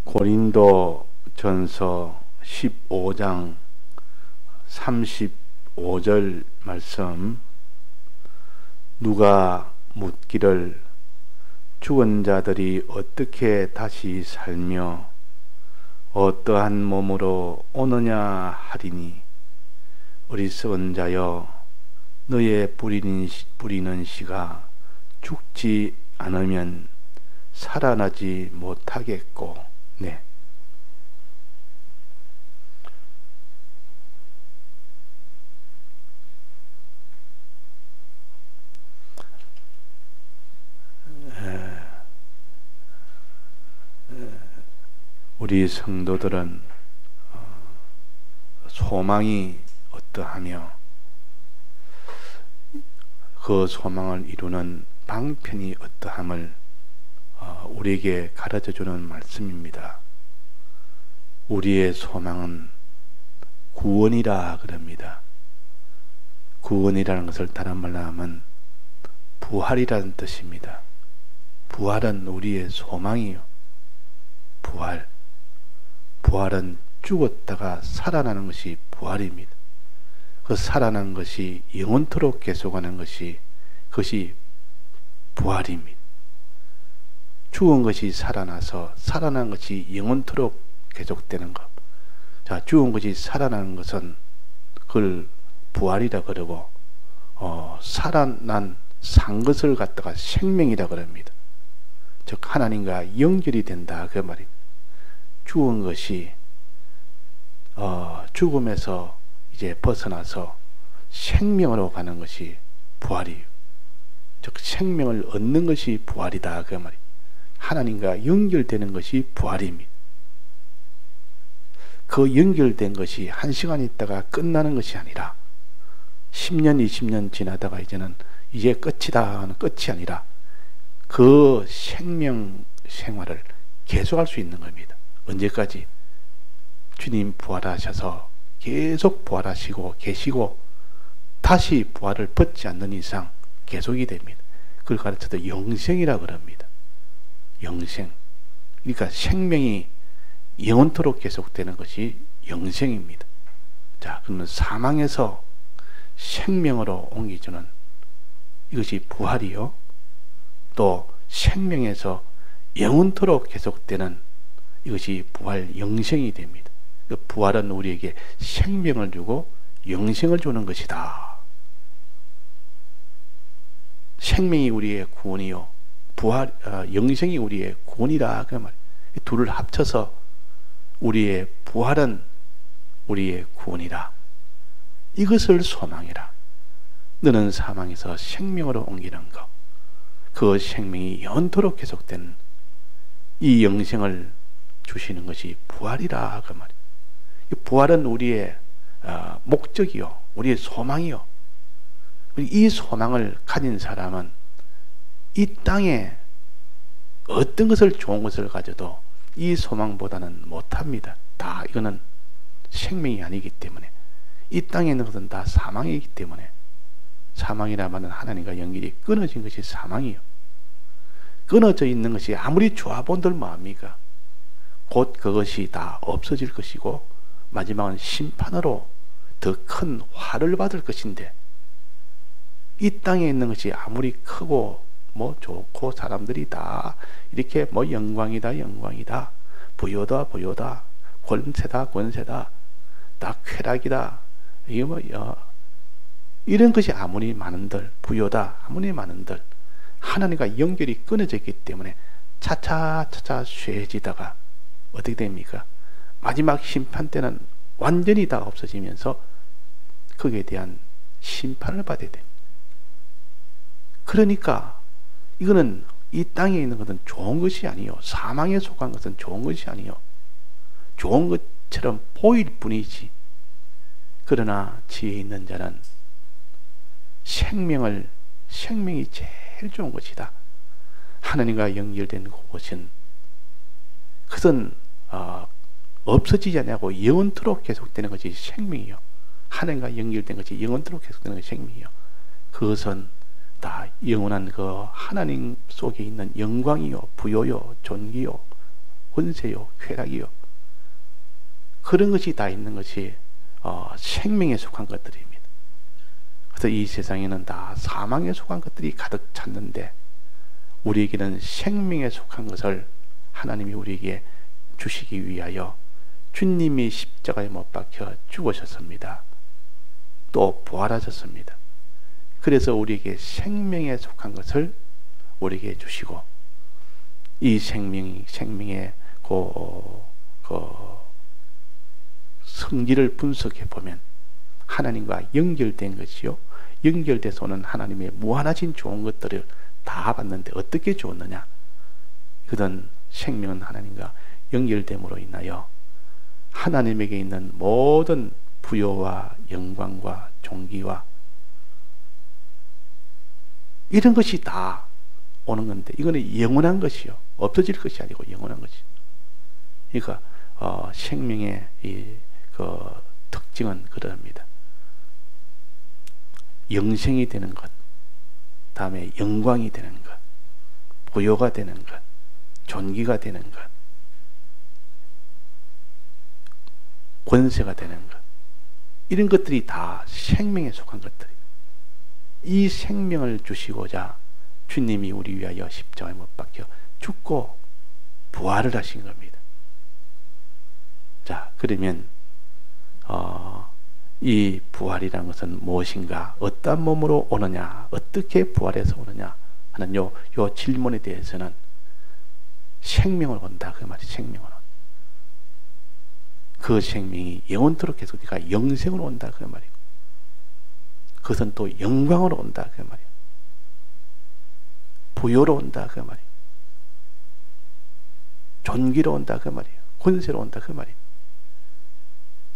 고린도 전서 15장 35절 말씀. 누가 묻기를 죽은 자들이 어떻게 다시 살며 어떠한 몸으로 오느냐 하리니, 어리석은 자여, 너의 부리는 씨가 죽지 않으면 살아나지 못하겠고. 네. 우리 성도들은 소망이 어떠하며 그 소망을 이루는 방편이 어떠함을 우리에게 가르쳐주는 말씀입니다. 우리의 소망은 구원이라 그럽니다. 구원이라는 것을 다른 말로 하면 부활이라는 뜻입니다. 부활은 우리의 소망이요. 부활은 죽었다가 살아나는 것이 부활입니다. 그 살아난 것이 영원토록 계속하는 것이, 그것이 부활입니다. 죽은 것이 살아나서 살아난 것이 영원토록 계속되는 것. 자, 죽은 것이 살아나는 것은 그걸 부활이라 그러고, 살아난 산 것을 갖다가 생명이라 그럽니다. 즉 하나님과 연결이 된다 그 말입니다. 죽은 것이 죽음에서 이제 벗어나서 생명으로 가는 것이 부활이에요. 즉 생명을 얻는 것이 부활이다 그 말이에요. 하나님과 연결되는 것이 부활입니다. 그 연결된 것이 한 시간 있다가 끝나는 것이 아니라 10년 20년 지나다가 이제 끝이다 하는 끝이 아니라 그 생명 생활을 계속할 수 있는 겁니다. 언제까지? 주님 부활하셔서 계속 부활하시고 계시고 다시 부활을 벗지 않는 이상 계속이 됩니다. 그걸 가르쳐도 영생이라고 합니다. 영생. 그러니까 생명이 영원토록 계속되는 것이 영생입니다. 자, 그러면 사망에서 생명으로 옮기주는 이것이 부활이요. 또 생명에서 영원토록 계속되는 이것이 부활 영생이 됩니다. 부활은 우리에게 생명을 주고 영생을 주는 것이다. 생명이 우리의 구원이요, 영생이 우리의 구원이라 그 말. 둘을 합쳐서 우리의 부활은 우리의 구원이라. 이것을 소망이라. 너는 사망에서 생명으로 옮기는 것. 그 생명이 영원토록 계속된 이 영생을 주시는 것이 부활이라 그 말이에요. 부활은 우리의 목적이요, 우리의 소망이요. 이 소망을 가진 사람은 이 땅에 어떤 것을 좋은 것을 가져도 이 소망보다는 못합니다. 다 이거는 생명이 아니기 때문에, 이 땅에 있는 것은 다 사망이기 때문에, 사망이라면 하나님과 연결이 끊어진 것이 사망이요. 끊어져 있는 것이 아무리 좋아 본들 뭐합니까? 곧 그것이 다 없어질 것이고 마지막은 심판으로 더 큰 화를 받을 것인데, 이 땅에 있는 것이 아무리 크고 뭐 좋고 사람들이 다 이렇게 뭐 영광이다 부요다 권세다 다 쾌락이다, 이게 이런 것이 아무리 많은들, 부요다 아무리 많은들, 하나님과 연결이 끊어져 있기 때문에 차차 쇠해지다가 어떻게 됩니까? 마지막 심판 때는 완전히 다 없어지면서 거기에 대한 심판을 받아야 됩니다. 그러니까 이거는 이 땅에 있는 것은 좋은 것이 아니요, 사망에 속한 것은 좋은 것이 아니요, 좋은 것처럼 보일 뿐이지. 그러나 지혜 있는 자는 생명이 제일 좋은 것이다. 하나님과 연결된 그것은 없어지지 않냐고 영원토록 계속되는 것이 생명이요. 하나님과 연결된 것이 영원토록 계속되는 것이 생명이요. 그것은 다 영원한 그 하나님 속에 있는 영광이요, 부요요, 존귀요, 권세요, 쾌락이요. 그런 것이 다 있는 것이 생명에 속한 것들입니다. 그래서 이 세상에는 다 사망에 속한 것들이 가득 찼는데 우리에게는 생명에 속한 것을 하나님이 우리에게 주시기 위하여 주님이 십자가에 못 박혀 죽으셨습니다. 또 부활하셨습니다. 그래서 우리에게 생명에 속한 것을 우리에게 주시고 이 생명의 성질을 분석해 보면 하나님과 연결된 것이요, 연결돼서 오는 하나님의 무한하신 좋은 것들을 다 받는데 어떻게 주었느냐? 그런 생명은 하나님과 연결됨으로 인하여 하나님에게 있는 모든 부요와 영광과 존귀와 이런 것이 다 오는 건데 이거는 영원한 것이요, 없어질 것이 아니고 영원한 것이. 그러니까 생명의 특징은 그럽니다. 영생이 되는 것, 다음에 영광이 되는 것, 부요가 되는 것, 존귀가 되는 것, 권세가 되는 것, 이런 것들이 다 생명에 속한 것들이에요. 이 생명을 주시고자 주님이 우리 위하여 십자가에 못 박혀 죽고 부활을 하신 겁니다. 자, 그러면 이 부활이라는 것은 무엇인가? 어떤 몸으로 오느냐? 어떻게 부활해서 오느냐? 하는 요 질문에 대해서는 생명을 온다 그 말이. 생명을 온다. 그 생명이 영원토록 계속되니까 영생으로 온다 그 말이고, 그것은 또 영광으로 온다 그 말이에요. 부요로 온다 그 말이에요. 존귀로 온다 그 말이에요. 권세로 온다 그 말이에요.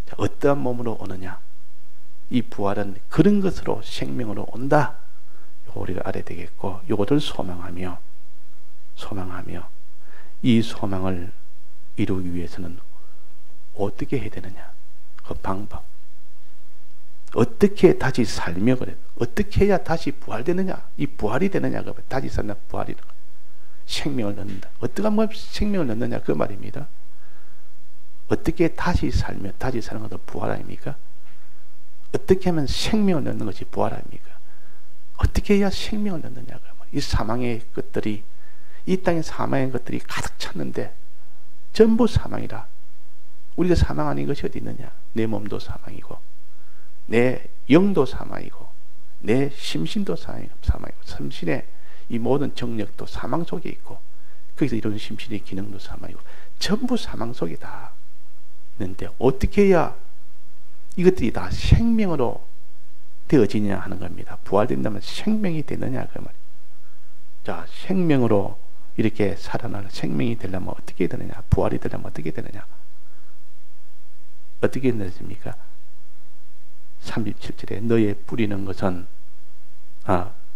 자, 어떠한 몸으로 오느냐? 이 부활은 그런 것으로 생명으로 온다. 이거 우리가 알아야 되겠고, 이것을 소망하며 이 소망을 이루기 위해서는 어떻게 해야 되느냐? 그 방법. 어떻게 다시 살며 그래? 어떻게 해야 다시 부활되느냐? 이 부활이 되느냐? 그 다시 살면 부활이 생명을 넣는다. 어떻게 하면 생명을 넣느냐? 그 말입니다. 어떻게 다시 살며 다시 사는 것도 부활 아닙니까? 어떻게 하면 생명을 넣는 것이 부활 아닙니까? 어떻게 해야 생명을 넣느냐? 이 사망의 것들이, 이 땅에 사망의 것들이 가득 찼는데 전부 사망이라. 우리가 사망 아닌 것이 어디 있느냐? 내 몸도 사망이고, 내 영도 사망이고, 내 심신도 사망이고, 심신의 이 모든 정력도 사망 속에 있고, 거기서 이런 심신의 기능도 사망이고, 전부 사망 속에 다 있는데 어떻게 해야 이것들이 다 생명으로 되어지냐 하는 겁니다. 부활된다면 생명이 되느냐 그 말이에요. 자, 생명으로 이렇게 살아나는 생명이 되려면 어떻게 되느냐? 부활이 되려면 어떻게 되느냐? 어떻게 되십니까? 37절에 너의 뿌리는 것은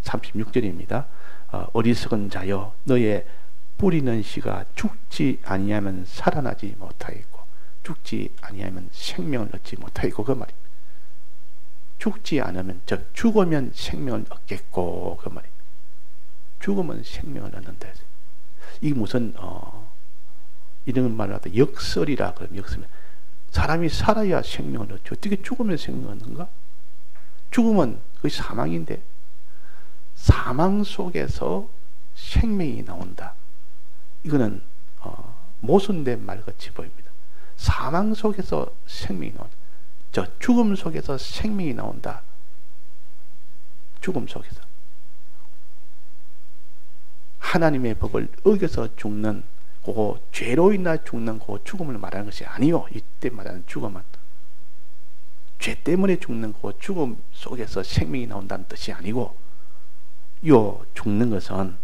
36절입니다. 어리석은 자여 너의 뿌리는 씨가 죽지 아니하면 살아나지 못하겠고 죽지 아니하면 생명을 얻지 못하겠고 그 말입니다. 죽지 않으면 즉 죽으면 생명을 얻겠고 그 말입니다. 죽으면 생명을 얻는다. 이게 무슨 이런 말을 하다 역설이라 그러면 역설은 사람이 살아야 생명을 얻죠. 어떻게 죽으면 생명을 얻는가? 죽으면 그것이 사망인데 사망 속에서 생명이 나온다. 이거는 모순된 말같이 보입니다. 사망 속에서 생명이 나온다. 죽음 속에서 생명이 나온다. 죽음 속에서 하나님의 법을 어겨서 죽는 그 죄로 인하 죽는 그 죽음을 말하는 것이 아니요. 이때 말하는 죽음은 죄 때문에 죽는 그 죽음 속에서 생명이 나온다는 뜻이 아니고, 요 죽는 것은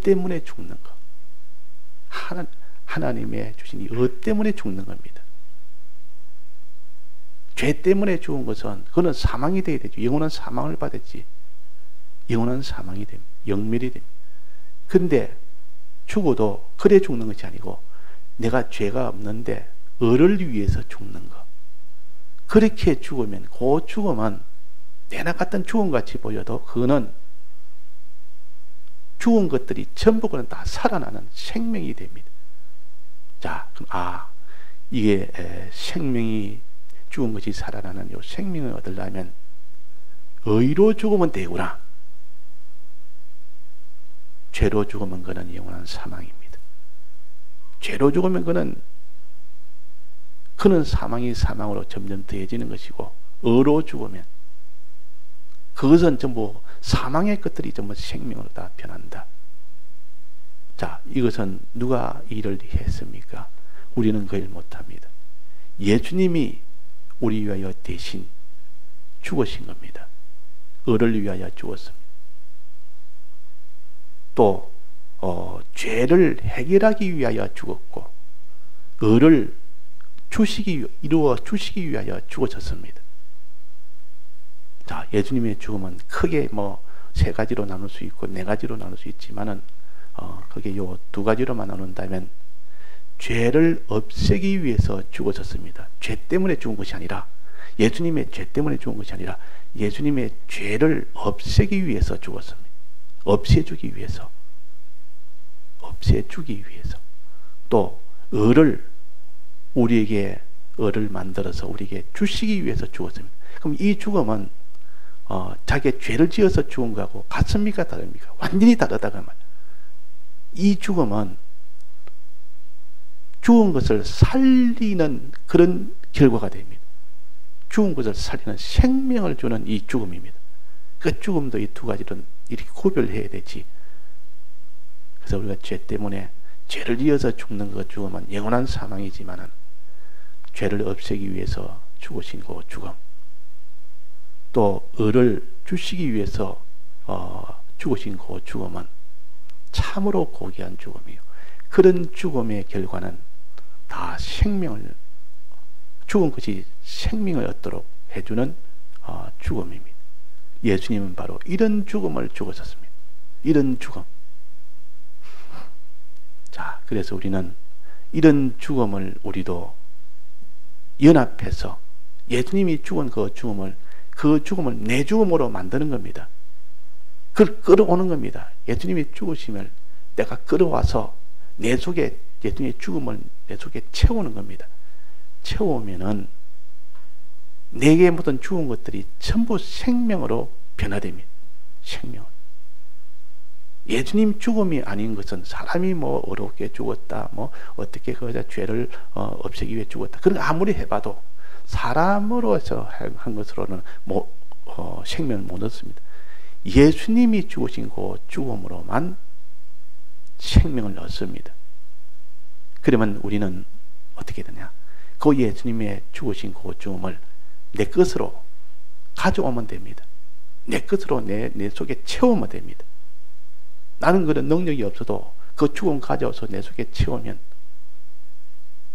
때문에 죽는 것. 하나님의 주신 이 때문에 죽는 겁니다. 죄 때문에 죽은 것은 그거는 사망이 되어야 되죠. 영원한 사망을 받았지. 영원한 사망이 됩니다. 영멸이 됩니다. 그런데 죽어도 그래 죽는 것이 아니고 내가 죄가 없는데 을을 위해서 죽는 것. 그렇게 죽으면 그 죽음은 내나 같은 죽음같이 보여도 그거는 죽은 것들이 전부 그는 다 살아나는 생명이 됩니다. 자, 그럼 이게 생명이 죽은 것이 살아나는 요 생명을 얻으려면 의로 죽으면 되구나. 죄로 죽으면 그는 영원한 사망입니다. 죄로 죽으면 그는 사망이 사망으로 점점 더해지는 것이고, 의로 죽으면 그것은 전부 사망의 것들이 전부 생명으로 다 변한다. 자, 이것은 누가 일을 했습니까? 우리는 그 일 못합니다. 예수님이 우리 위하여 대신 죽으신 겁니다. 의를 위하여 죽었습니다. 또 죄를 해결하기 위하여 죽었고, 의를 이루어 주시기 위하여 죽으셨습니다. 자, 예수님의 죽음은 크게 세 가지로 나눌 수 있고 네 가지로 나눌 수 있지만은 그게 요 두 가지로만 나눈다면, 죄를 없애기 위해서 죽으셨습니다. 죄 때문에 죽은 것이 아니라, 예수님의 죄 때문에 죽은 것이 아니라 예수님의 죄를 없애기 위해서 죽었습니다. 없애주기 위해서. 또 우리에게 의를 만들어서 우리에게 주시기 위해서 죽었습니다. 그럼 이 죽음은 자기의 죄를 지어서 죽은 거하고 같습니까? 다릅니까? 완전히 다르다고 말이에요. 이 죽음은 죽은 것을 살리는 그런 결과가 됩니다. 죽은 것을 살리는 생명을 주는 이 죽음입니다. 그 죽음도 이 두 가지로 이렇게 구별해야 되지. 그래서 우리가 죄 때문에 죄를 지어서 죽는 그 죽음은 영원한 사망이지만은, 죄를 없애기 위해서 죽으신 그 죽음, 또 의를 주시기 위해서 죽으신 그 죽음은 참으로 고귀한 죽음이에요. 그런 죽음의 결과는 다 죽은 것이 생명을 얻도록 해주는 죽음입니다. 예수님은 바로 이런 죽음을 죽으셨습니다. 이런 죽음. 자, 그래서 우리는 이런 죽음을 우리도 연합해서 예수님이 죽은 그 죽음을 내 죽음으로 만드는 겁니다. 그걸 끌어오는 겁니다. 예수님이 죽으심을 내가 끌어와서 내 속에 예수님의 죽음을 내 속에 채우는 겁니다. 채우면은 내게 모든 죽은 것들이 전부 생명으로 변화됩니다. 생명. 예수님 죽음이 아닌 것은 사람이 어렵게 죽었다, 어떻게 그 죄를 없애기 위해 죽었다, 그런 거 아무리 해봐도 사람으로서 한 것으로는 생명을 못 얻습니다. 예수님이 죽으신 그 죽음으로만 생명을 얻습니다. 그러면 우리는 어떻게 되냐? 그 예수님의 죽으신 그 죽음을 내 것으로 가져오면 됩니다. 내 것으로 내 속에 채우면 됩니다. 나는 그런 능력이 없어도 그 죽음 가져와서 내 속에 채우면,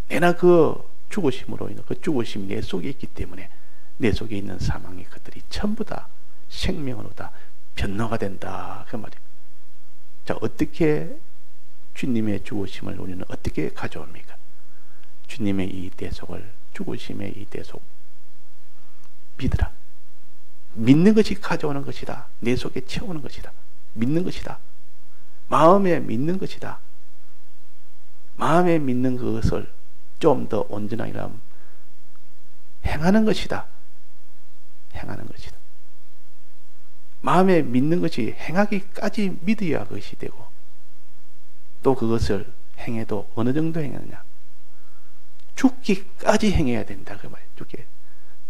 내나 그 죽으심으로 인해 그 죽으심이 내 속에 있기 때문에 내 속에 있는 사망의 것들이 전부 다 생명으로 다 변화가 된다, 그 말입니다. 자, 어떻게 주님의 죽으심을 우리는 어떻게 가져옵니까? 주님의 이 대속을, 죽으심의 이 대속 믿으라. 믿는 것이 가져오는 것이다. 내 속에 채우는 것이다. 믿는 것이다. 마음에 믿는 것이다. 마음에 믿는 그것을 좀 더 온전하게 행하는 것이다. 행하는 것이다. 마음에 믿는 것이 행하기까지 믿어야 그것이 되고, 또 그것을 행해도 어느 정도 행하느냐? 죽기까지 행해야 된다, 그 말이에요. 죽기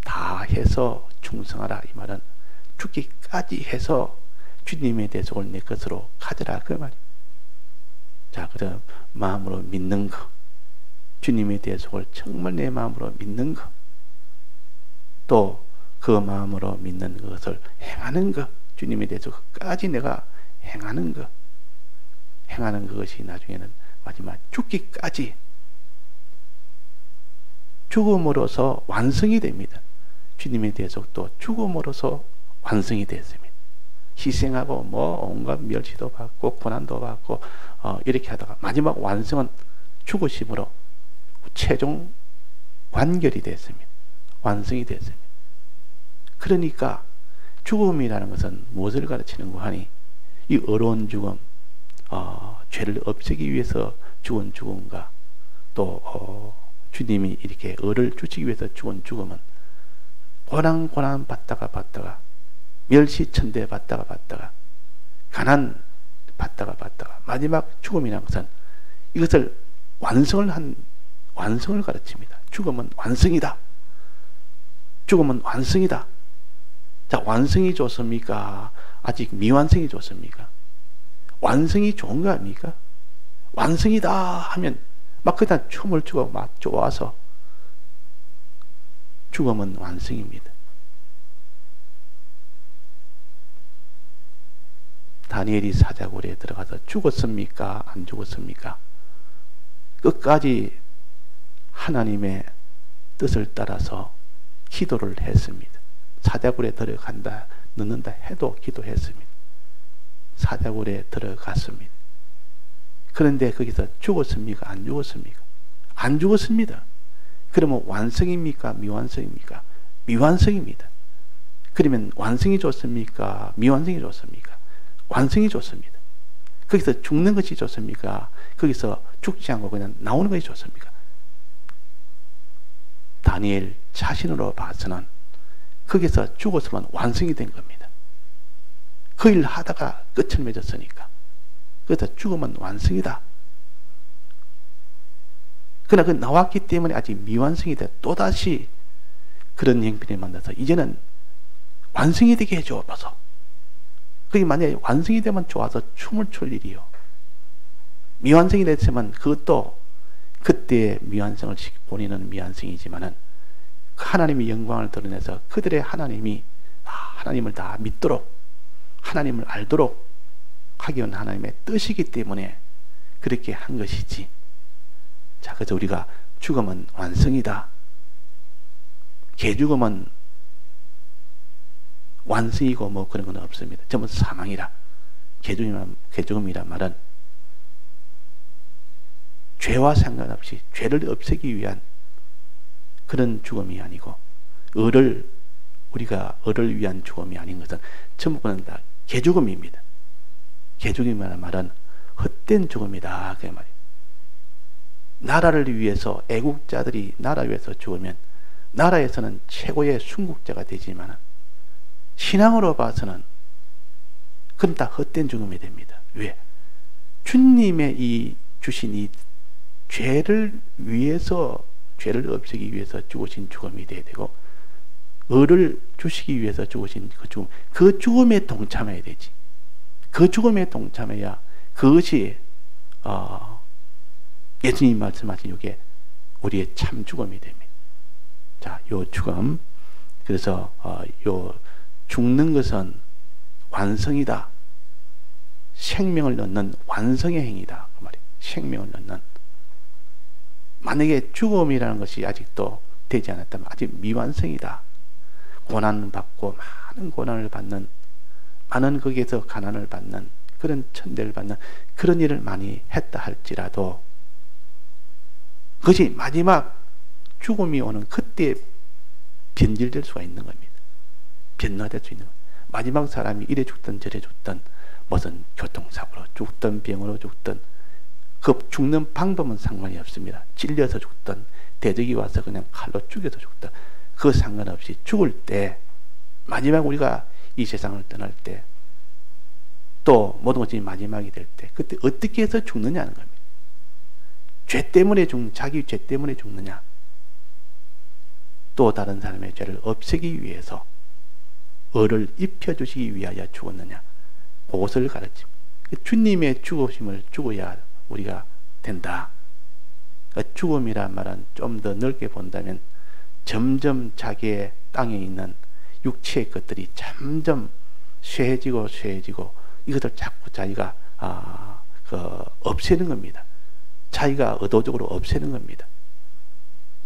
다 해서 충성하라, 이 말은 죽기까지 해서 주님의 대속을 내 것으로 가져라, 그 말이에요. 자, 그럼 마음으로 믿는 것, 주님의 대속을 정말 내 마음으로 믿는 것, 또 그 마음으로 믿는 것을 행하는 것, 주님의 대속까지 내가 행하는 것, 행하는 그것이 나중에는 마지막 죽기까지 죽음으로서 완성이 됩니다. 주님의 대속도 죽음으로서 완성이 됐습니다. 희생하고 온갖 멸시도 받고 고난도 받고 이렇게 하다가 마지막 완성은 죽으심으로 최종 완결이 됐습니다. 완성이 됐습니다. 그러니까 죽음이라는 것은 무엇을 가르치는고 하니, 이 어려운 죽음, 죄를 없애기 위해서 죽은 죽음과 또 주님이 이렇게 을을 주시기 위해서 죽은 죽음은 고난 받다가 멸시천대 받다가 가난 받다가 마지막 죽음이라는 것은 이것을 완성을 가르칩니다. 죽음은 완성이다. 죽음은 완성이다. 자, 완성이 좋습니까? 아직 미완성이 좋습니까? 완성이 좋은 거 아닙니까? 완성이다 하면 막 그냥 춤을 추고 막 좋아서 죽음은 완성입니다. 다니엘이 사자굴에 들어가서 죽었습니까? 안 죽었습니까? 끝까지 하나님의 뜻을 따라서 기도를 했습니다. 사자굴에 들어간다, 넣는다 해도 기도했습니다. 사자굴에 들어갔습니다. 그런데 거기서 죽었습니까? 안 죽었습니까? 안 죽었습니다. 그러면 완성입니까? 미완성입니까? 미완성입니다. 그러면 완성이 좋습니까? 미완성이 좋습니까? 완성이 좋습니다. 거기서 죽는 것이 좋습니까? 거기서 죽지 않고 그냥 나오는 것이 좋습니까? 다니엘 자신으로 봐서는 거기서 죽었으면 완성이 된 겁니다. 그 일 하다가 끝을 맺었으니까. 그래서 죽으면 완성이다. 그러나 그 나왔기 때문에 아직 미완성이 돼 또다시 그런 형편에 만나서 이제는 완성이 되게 해줘 봐서. 그게 만약에 완성이 되면 좋아서 춤을 출 일이요. 미완성이 됐으면 그것도 그때의 미완성을 본인은 미완성이지만은 하나님의 영광을 드러내서 그들의 하나님이 하나님을 다 믿도록 하나님을 알도록 하기 위한 하나님의 뜻이기 때문에 그렇게 한 것이지. 자, 그래서 우리가 죽음은 완성이다. 개죽음은 완성이고 뭐 그런 건 없습니다. 전부 사망이라. 개죽음이란 말은 죄와 상관없이 죄를 없애기 위한 그런 죽음이 아니고 우리가 을을 위한 죽음이 아닌 것은 전부는 다 개죽음입니다. 개죽음이라는 말은 헛된 죽음이다 그 말이에요. 나라를 위해서 애국자들이 나라 위해서 죽으면 나라에서는 최고의 순국자가 되지만 신앙으로 봐서는 그건 다 헛된 죽음이 됩니다. 왜? 주님의 이 주신 이 죄를 없애기 위해서 죽으신 죽음이 돼야 되고 을을 주시기 위해서 죽으신 그 죽음에 동참해야 되지. 그 죽음에 동참해야 그것이 예수님 말씀하신 이게 우리의 참 죽음이 됩니다. 자, 요 죽음. 그래서 요 죽는 것은 완성이다. 생명을 넣는 완성의 행위다. 그 말이에요. 생명을 넣는. 만약에 죽음이라는 것이 아직도 되지 않았다면 아직 미완성이다. 고난을 받고 많은 고난을 받는, 많은 거기에서 가난을 받는, 그런 천대를 받는 그런 일을 많이 했다 할지라도 그것이 마지막 죽음이 오는 그때 변질될 수가 있는 겁니다. 변화될 수 있는 겁니다. 마지막 사람이 이래 죽든 저래 죽든 무슨 교통사고로 죽든 병으로 죽든 그 죽는 방법은 상관이 없습니다. 찔려서 죽든 대적이 와서 그냥 칼로 죽여서 죽든 그 상관없이 죽을 때 마지막 우리가 이 세상을 떠날 때 또 모든 것이 마지막이 될 때 그때 어떻게 해서 죽느냐는 겁니다. 죄 때문에 자기 죄 때문에 죽느냐, 또 다른 사람의 죄를 없애기 위해서 을을 입혀주시기 위하여 죽었느냐, 그것을 가르칩니다. 주님의 죽으심을 죽어야 우리가 된다. 그러니까 죽음이란 말은 좀 더 넓게 본다면 점점 자기의 땅에 있는 육체의 것들이 점점 쇠해지고 이것을 자꾸 자기가 없애는 겁니다. 자기가 의도적으로 없애는 겁니다.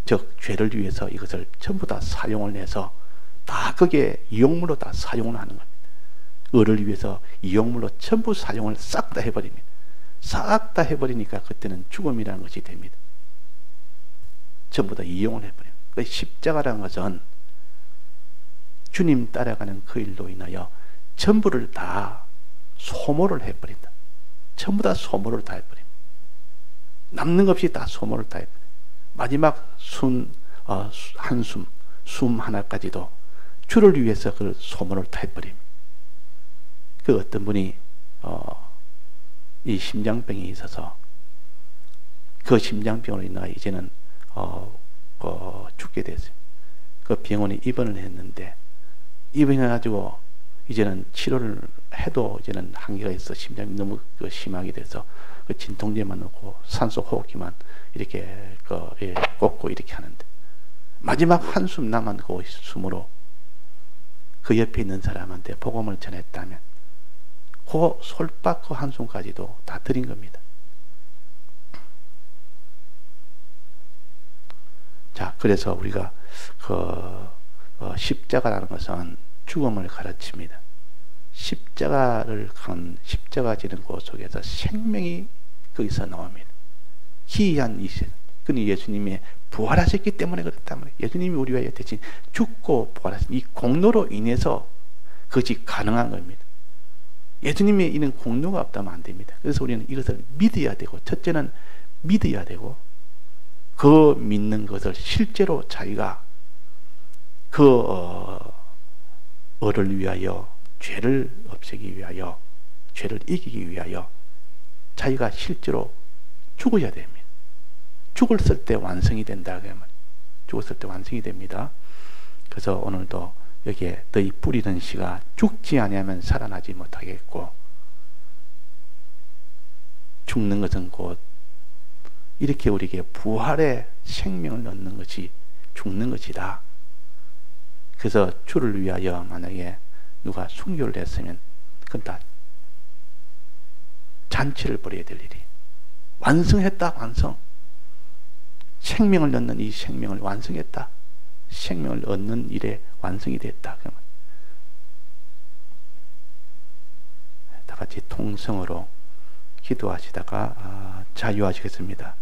즉 죄를 위해서 이것을 전부 다 사용을 해서 다 거기에 이용물로 다 사용을 하는 겁니다. 을을 위해서 이용물로 전부 사용을 싹 다 해버립니다. 싹 다 해버리니까 그때는 죽음이라는 것이 됩니다. 전부 다 이용을 해버려요. 그 십자가라는 것은 주님 따라가는 그 일로 인하여 전부를 다 소모를 해버린다. 전부 다 소모를 다 해버립니다. 남는 것 없이 다 소모를 다 해버립니다. 마지막 한숨, 숨 하나까지도 주를 위해서 그 소모를 다 해버립니다. 그 어떤 분이 이 심장병이 있어서 그 심장병으로 인해 이제는 죽게 됐어요. 그 병원에 입원을 했는데 입원해가지고 이제는 치료를 해도 이제는 한계가 있어. 심장이 너무 심하게 돼서 그 진통제만 넣고 산소 호흡기만 이렇게 꽂고 이렇게 하는데 마지막 한숨 남은 그 숨으로 그 옆에 있는 사람한테 복음을 전했다면 그 솔박 그 한숨까지도 다 드린 겁니다. 자, 그래서 우리가 십자가라는 것은 죽음을 가르칩니다. 십자가를 십자가 지는 곳 속에서 생명이 거기서 나옵니다. 기이한 이신. 그는 예수님이 부활하셨기 때문에 그렇단 말이에요. 예수님이 우리와 대신 죽고 부활하신 이 공로로 인해서 그것이 가능한 겁니다. 예수님의 이런 공로가 없다면 안 됩니다. 그래서 우리는 이것을 믿어야 되고, 첫째는 믿어야 되고, 그 믿는 것을 실제로 자기가 을을 위하여, 죄를 없애기 위하여, 죄를 이기기 위하여 자기가 실제로 죽어야 됩니다. 죽었을 때 완성이 된다. 죽었을 때 완성이 됩니다. 그래서 오늘도 여기에 너희 뿌리는 씨가 죽지 아니하면 살아나지 못하겠고, 죽는 것은 곧 이렇게 우리에게 부활의 생명을 얻는 것이 죽는 것이다. 그래서 주를 위하여 만약에 누가 순교를 했으면 그건 다 잔치를 벌여야 될 일이. 완성했다. 완성. 생명을 얻는 이 생명을 완성했다. 생명을 얻는 일에 완성이 됐다. 그러면 다 같이 통성으로 기도하시다가 자유하시겠습니다.